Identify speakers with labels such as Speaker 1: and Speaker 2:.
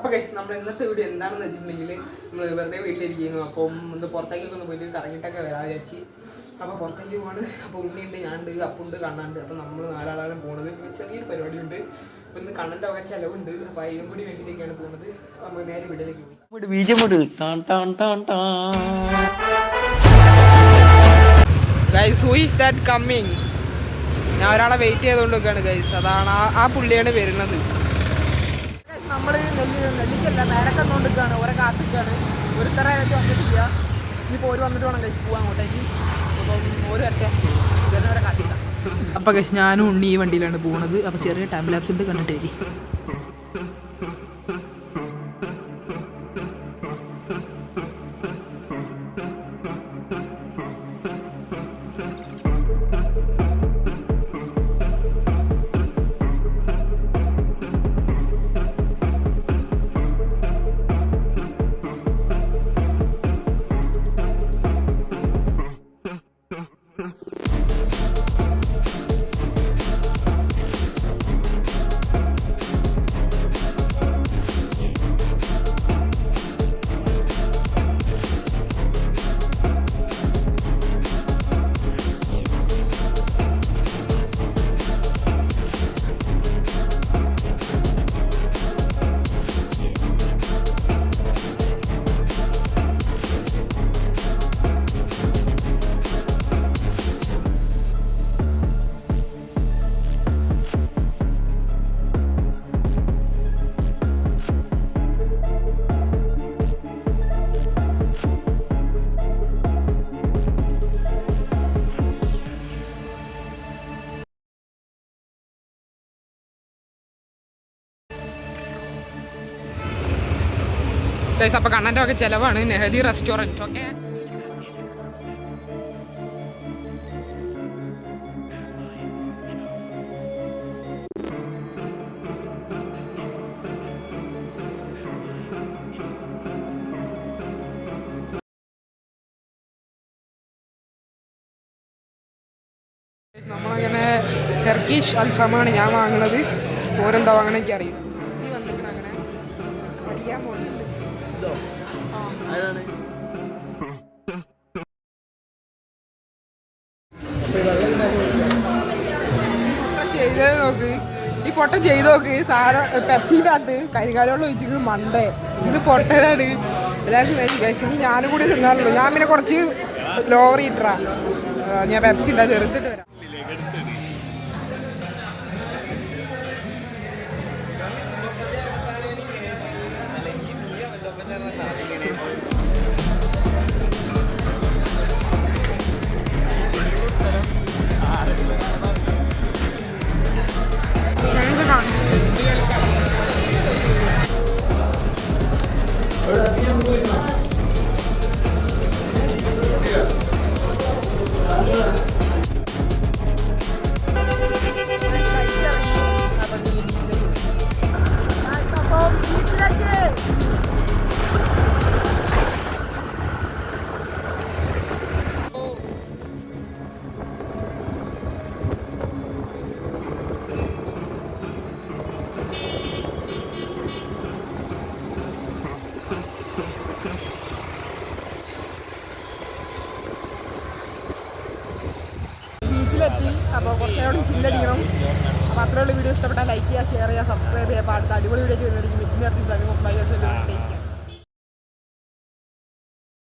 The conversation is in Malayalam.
Speaker 1: അപ്പോൾ നമ്മൾ ഇന്നത്തെ വീഡിയോ എന്താണെന്ന് വെച്ചിട്ടുണ്ടെങ്കിൽ നമ്മൾ വെറുതെ വീട്ടിലിരിക്കുന്നു. അപ്പം ഒന്ന് പുറത്തേക്കൊക്കെ ഒന്ന് പോയിട്ട് കറങ്ങിയിട്ടൊക്കെ വരാൻ വിചാരിച്ച്. അപ്പോൾ പുറത്തേക്ക് പോവാണ്. അപ്പോൾ ഉണ്ണിയുണ്ട്, ഞാനുണ്ട്, അപ്പുണ്ട്, കണ്ണുണ്ട്. അപ്പോൾ നമ്മൾ നാലാളാണ് പോകുന്നത്. പിന്നെ ചെറിയൊരു പരിപാടിയുണ്ട്. അപ്പോൾ ഇന്ന് കണ്ണൻ്റെ ഒക്കെ ചിലവുണ്ട്. അപ്പോൾ അതിനും കൂടി വേണ്ടിയിട്ടൊക്കെയാണ് പോകുന്നത്. നമ്മൾ നേരെ വീട്ടിലേക്ക് പോകും. Guys, who is that coming? ഞാൻ ഒരാളെ വെയിറ്റ് ചെയ്തുകൊണ്ടിരിക്കുകയാണ് ഗൈസ്. അതാണ് ആ പുള്ളിയാണ് വരുന്നത്. നമ്മൾ നെല്ലിക്കല്ല നേരൊക്കെ വന്നുകൊണ്ടിരിക്കുകയാണ്. ഓരോ കാത്തിരിക്കുകയാണ്. ഒരു തരമായിട്ട് വന്നിട്ടില്ല. ഇനിയിപ്പോൾ ഒരു വന്നിട്ട് വേണം ഗൈസ് പോകാൻ അങ്ങോട്ടേക്ക്. അപ്പം ഒരു വരട്ടെ ഇതുവരെ കാത്തിരിക്കാം. അപ്പോൾ ഗൈസ് ഞാനും ഉണ്ണി ഈ വണ്ടിയിലാണ് പോകുന്നത്. അപ്പോൾ ചെറിയ ടൈം ലാപ്സ് ഉണ്ട്, കണ്ടിട്ട് വരി. അപ്പോൾ കണ്ണൻ്റെ ഒക്കെ ചിലവാണ്. നെഹദി റെസ്റ്റോറൻറ്റ്. ഓക്കെ, നമ്മളങ്ങനെ ടർക്കിഷ് അൽഫാമാണ് ഞാൻ വാങ്ങുന്നത്. ഓരെന്താ വാങ്ങണം എനിക്ക് അറിയില്ല. അങ്ങനെ പഠിക്കാൻ പോകുന്നുണ്ട്. ചെയ്തത് നോക്ക്, ഈ പൊട്ട ചെയ്ത് നോക്ക്. സാധനം പെപ്സിൻ്റെ അകത്ത് കരികാലോളം ഒഴിച്ചിട്ട് മണ്ടേ. ഇത് പൊട്ടനാണ്. എല്ലാവർക്കും കഴിച്ചു. ഞാനും കൂടി തിന്നാറുള്ളൂ. ഞാൻ പിന്നെ കുറച്ച് ലോവർ ഇട്ടറാ. ഞാൻ പെപ്സി ഉണ്ടാ ചെറുത്തിട്ട് വരാം. ബീച്ചിലെത്തി. അപ്പോൾ കുറച്ചുകൂടി ചില്ലടിക്കണം. അപ്പോൾ അത്രയുള്ള വീഡിയോ ഇഷ്ടപ്പെട്ടാൽ ലൈക്ക് ചെയ്യുക, ഷെയർ ചെയ്യുക, സബ്സ്ക്രൈബ് ചെയ്യുക. അപ്പോൾ അടുത്ത അടിപൊളി വീഡിയോ വരുന്നതായിരിക്കും.